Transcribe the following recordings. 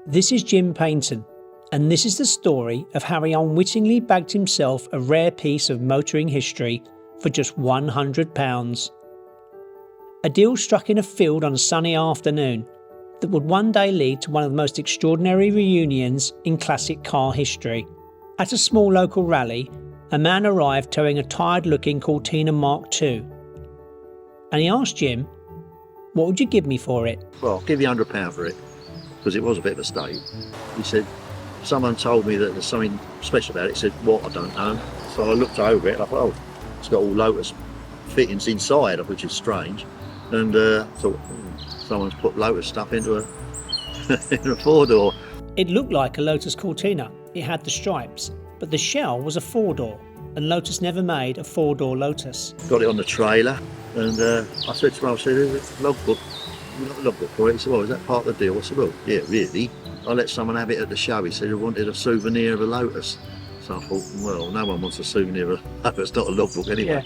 This is Jim Paynton, and this is the story of how he unwittingly bagged himself a rare piece of motoring history for just £100. A deal struck in a field on a sunny afternoon that would one day lead to one of the most extraordinary reunions in classic car history. At a small local rally, a man arrived towing a tired-looking Cortina Mark II, and he asked Jim, "What would you give me for it?" "Well, I'll give you £100 for it," because it was a bit of a state. He said, "Someone told me that there's something special about it." He said, "What? I don't know." So I looked over it and I thought, oh, it's got all Lotus fittings inside, which is strange. And thought, someone's put Lotus stuff into a, in a four-door. It looked like a Lotus Cortina. It had the stripes, but the shell was a four-door, and Lotus never made a four-door Lotus. Got it on the trailer, and I said to him, "There's a logbook. You've got a logbook for it?" He said, "Well, is that part of the deal?" I said, "Well, yeah, really. I let someone have it at the show." He said he wanted a souvenir of a Lotus. So I thought, well, no one wants a souvenir of a Lotus, not a logbook anyway.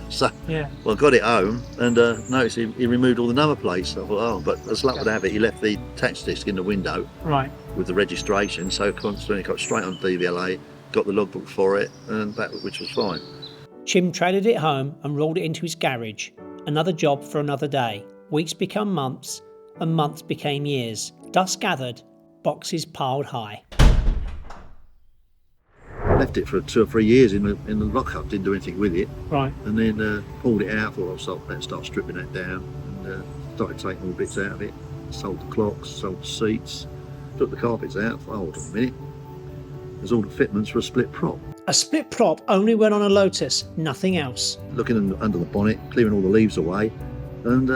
So, well, I got it home and noticed he removed all the number plates. I thought, oh, but as luck would have it, he left the tax disc in the window with the registration. So consequently, got straight on DVLA, got the logbook for it, and that, which was fine. Jim traded it home and rolled it into his garage. Another job for another day. Weeks become months, and months became years. Dust gathered, boxes piled high. Left it for 2 or 3 years in the lockup, didn't do anything with it. Right. And then pulled it out, thought I'll start stripping that down, and started taking all the bits out of it. Sold the clocks, sold the seats, took the carpets out, thought, hold on a minute. There's all the fitments for a split prop. A split prop only went on a Lotus, nothing else. Looking under the bonnet, clearing all the leaves away, and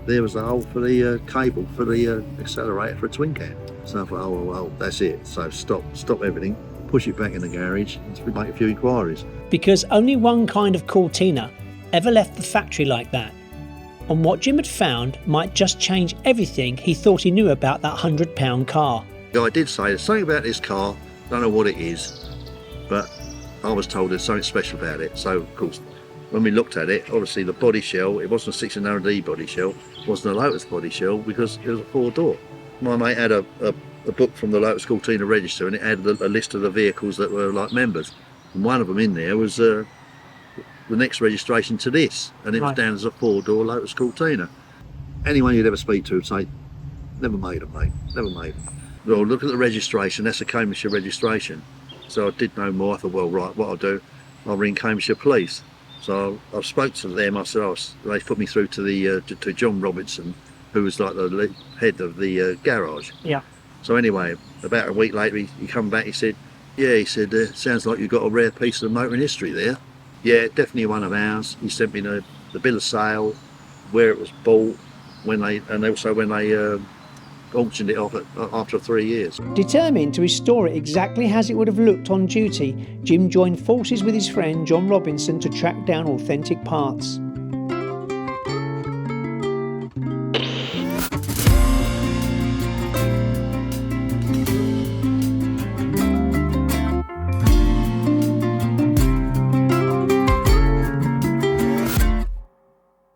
there was the hole for the cable for the accelerator for a twin cam. So I thought, oh well, that's it. So stop everything, push it back in the garage, and make a few inquiries. Because only one kind of Cortina ever left the factory like that. And what Jim had found might just change everything he thought he knew about that £100 car. I did say there's something about this car, don't know what it is, but I was told there's something special about it. So of course, when we looked at it, obviously the body shell, it wasn't a 1600E body shell, it wasn't a Lotus body shell because it was a four-door. My mate had a book from the Lotus Cortina register, and it had a list of the vehicles that were like members. And one of them in there was the next registration to this, and it was down as a four-door Lotus Cortina. Anyone you'd ever speak to would say, "Never made them, mate, never made them." Well, look at the registration, that's a Cambridgeshire registration. So I did know more. I thought, well, right, what I'll do, I'll ring Cambridgeshire Police. So I spoke to them. I said, they put me through to John Robinson, who was like the head of the garage. Yeah. So anyway, about a week later, he come back. He said, "Yeah," he said, "sounds like you've got a rare piece of motoring history there." Yeah, definitely one of ours. He sent me the bill of sale, where it was bought, when they auctioned it off after 3 years. Determined to restore it exactly as it would have looked on duty, Jim joined forces with his friend John Robinson to track down authentic parts.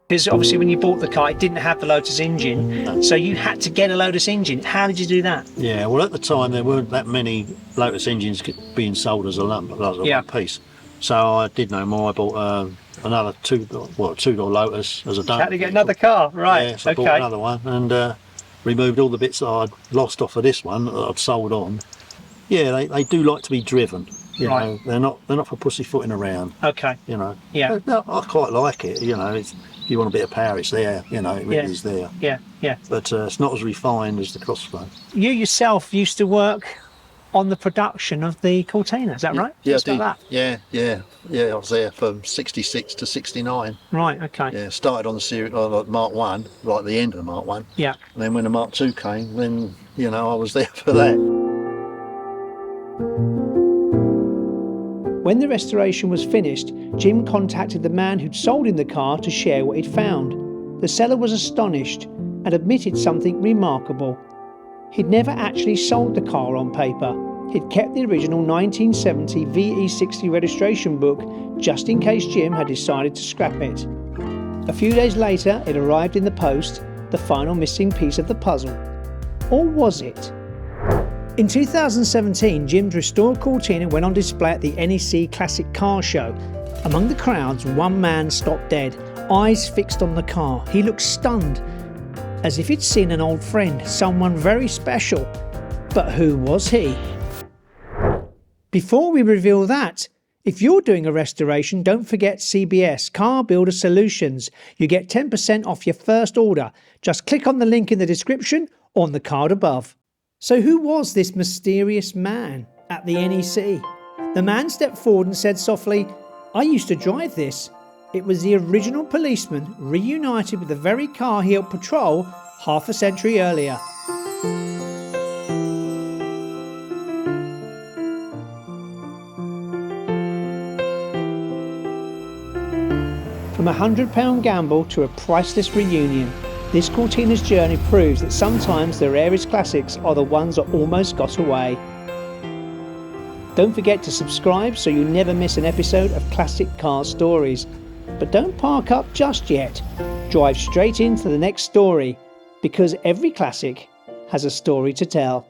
Because obviously when you bought the car, it didn't have the Lotus engine, so you had to get a Lotus engine. How did you do that? Yeah, well at the time there weren't that many Lotus engines being sold as a lump, like a piece. So I did no more. I bought another two-door Lotus as a dump. Had to get another car, right? Yeah, so I bought another one and removed all the bits that I'd lost off of this one that I'd sold on. Yeah, they do like to be driven. You know, they're not for pussyfooting around. Okay. You know. Yeah. No, I quite like it. You know, if you want a bit of power, it's there. You know, it really is there. Yeah, yeah. But it's not as refined as the Crossflow. You yourself used to work on the production of the Cortina, is that right? Yeah, I did. Yeah. I was there from '66 to '69. Right. Okay. Yeah, started on the series like Mark 1, right at the end of the Mark 1. Yeah. And then when the Mark 2 came, then I was there for that. When the restoration was finished, Jim contacted the man who'd sold him the car to share what he'd found. The seller was astonished and admitted something remarkable. He'd never actually sold the car on paper. He'd kept the original 1970 VE60 registration book just in case Jim had decided to scrap it. A few days later, it arrived in the post, the final missing piece of the puzzle. Or was it? In 2017, Jim's restored Cortina went on display at the NEC Classic Car Show. Among the crowds, one man stopped dead, eyes fixed on the car. He looked stunned, as if he'd seen an old friend, someone very special. But who was he? Before we reveal that, if you're doing a restoration, don't forget CBS Car Builder Solutions. You get 10% off your first order. Just click on the link in the description or on the card above. So who was this mysterious man at the NEC? The man stepped forward and said softly, "I used to drive this." It was the original policeman reunited with the very car he helped patrol half a century earlier. From a £100 gamble to a priceless reunion, this Cortina's journey proves that sometimes the rarest classics are the ones that almost got away. Don't forget to subscribe so you never miss an episode of Classic Car Stories. But don't park up just yet. Drive straight into the next story, because every classic has a story to tell.